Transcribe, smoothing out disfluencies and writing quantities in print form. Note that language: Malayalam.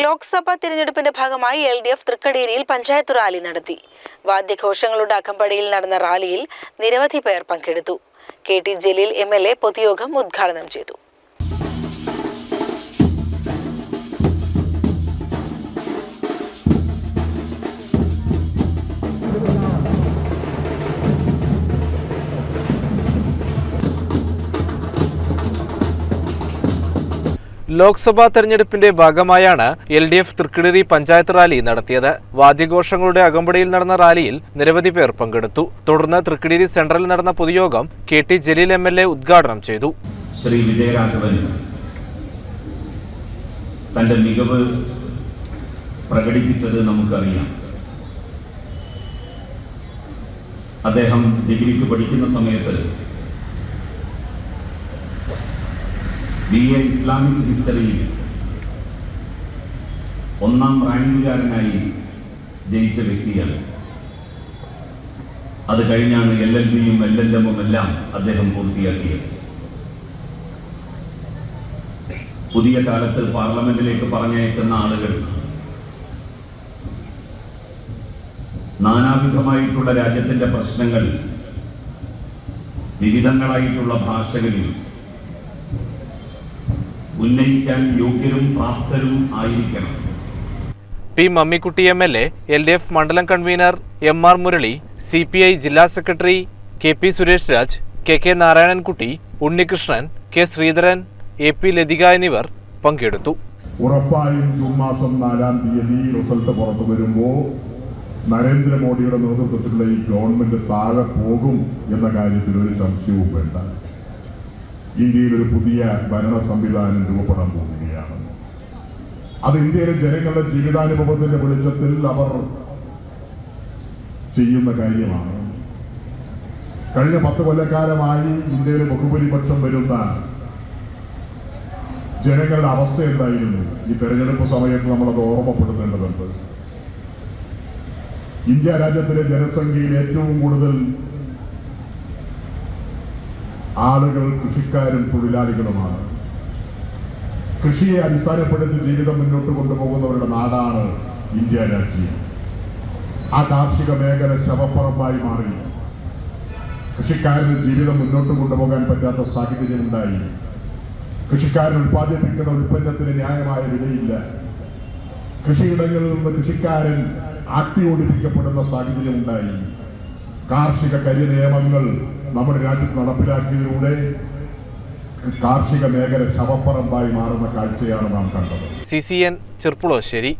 ലോക്സഭാ തിരഞ്ഞെടുപ്പിന്റെ ഭാഗമായി LDF തൃക്കടീരിയിൽ പഞ്ചായത്ത് റാലി നടത്തി. വാദ്യഘോഷങ്ങളുടെ അകമ്പടിയിൽ നടന്ന റാലിയിൽ നിരവധി പേർ പങ്കെടുത്തു. KT ജലീൽ MLA പൊതുയോഗം ഉദ്ഘാടനം ചെയ്തു. ലോക്സഭാ തെരഞ്ഞെടുപ്പിന്റെ ഭാഗമായാണ് LDF തൃക്കടീരി പഞ്ചായത്ത് റാലി നടത്തിയത്. വാദ്യഘോഷങ്ങളുടെ അകമ്പടിയിൽ നടന്ന റാലിയിൽ നിരവധി പേർ പങ്കെടുത്തു. തുടർന്ന് തൃക്കടീരി സെൻട്രലിൽ നടന്ന പൊതുയോഗം KT ജലീൽ MLA ഉദ്ഘാടനം ചെയ്തു. ശ്രീ വിജയരാഘവൻ തന്റെ മികവ് പ്രകടിപ്പിച്ചത് നമുക്കറിയാം. അദ്ദേഹം ഡിഗ്രിക്ക് പഠിക്കുന്ന സമയത്ത് BA ഇസ്ലാമിക് ഹിസ്റ്ററിയിൽ 1ാം റാങ്കുകാരനായി ജയിച്ച വ്യക്തിയാണ്. അത് കഴിഞ്ഞാണ് LLBയും LLMും എല്ലാം അദ്ദേഹം പൂർത്തിയാക്കിയത്. പുതിയ കാലത്ത് പാർലമെന്റിലേക്ക് പറഞ്ഞയക്കുന്ന ആളുകൾ നാനാവിധമായിട്ടുള്ള രാജ്യത്തിന്റെ പ്രശ്നങ്ങൾ വിവിധങ്ങളായിട്ടുള്ള ഭാഷകളിൽ ഉന്നയിക്കാൻ യോഗ്യരും പ്രാപ്തരും ആയിരിക്കണം. P. മമ്മിക്കുട്ടി MLA, LDF മണ്ഡലം കൺവീനർ MR മുരളി, CPI ജില്ലാ secretary KP Suresh Raj, KK Narayanankutty, Unnikrishnan, K. Sreedharan, AP Lathika എന്നിവർ പങ്കെടുത്തു. ഉറപ്പായും ജൂൺ മാസം 4-ാം തീയതി റിസൾട്ട് പുറത്തു വരുമ്പോൾ നരേന്ദ്രമോദിയുടെ നേതൃത്വത്തിലുള്ള ഈ ഗവൺമെന്റ് താഴെ പോകും എന്ന കാര്യത്തിൽ ഒരു സംശയവും വേണ്ട. ഇന്ത്യയിൽ ഒരു പുതിയ ഭരണ സംവിധാനം രൂപപ്പെടാൻ പോകുകയാണ്. അത് ഇന്ത്യയിലെ ജനങ്ങളുടെ ജീവിതാനുഭവത്തിന്റെ വെളിച്ചത്തിൽ അവർ ചെയ്യുന്ന കാര്യമാണ്. കഴിഞ്ഞ 10 കൊല്ലക്കാലമായി ഇന്ത്യയിലെ ബഹുഭൂരിപക്ഷം വരുന്ന ജനങ്ങളുടെ അവസ്ഥ എന്തായിരുന്നു? ഈ തെരഞ്ഞെടുപ്പ് സമയത്ത് നമ്മളത് ഓർമ്മപ്പെടുത്തേണ്ടതുണ്ട്. ഇന്ത്യ രാജ്യത്തിലെ ജനസംഖ്യയിൽ ഏറ്റവും കൂടുതൽ ആളുകൾ കൃഷിക്കാരും തൊഴിലാളികളുമാണ്. കൃഷിയെ അടിസ്ഥാനപ്പെടുത്തി ജീവിതം മുന്നോട്ട് കൊണ്ടുപോകുന്നവരുടെ നാടാണ് ഇന്ത്യ രാജ്യം. ആ കാർഷിക മേഖല ശവപ്പറമ്പായി മാറി. കൃഷിക്കാരന് ജീവിതം മുന്നോട്ട് കൊണ്ടുപോകാൻ പറ്റാത്ത സാഹചര്യം ഉണ്ടായി. കൃഷിക്കാരൻ ഉൽപ്പാദിപ്പിക്കുന്ന ഉൽപ്പന്നത്തിന് ന്യായമായ വിലയില്ല. കൃഷിയിടങ്ങളിൽ നിന്ന് കൃഷിക്കാരൻ ആട്ടിയോടിപ്പിക്കപ്പെടുന്ന സാഹചര്യം ഉണ്ടായി. കാർഷിക കരിയ നിയമങ്ങൾ നമ്മുടെ രാജ്യത്ത് നടപ്പിലാക്കിയതിലൂടെ കാർഷിക മേഖല ശവപ്പറമ്പായി മാറുന്ന കാഴ്ചയാണ് നാം കണ്ടത്. CCN ചെർപ്പുളശ്ശേരി.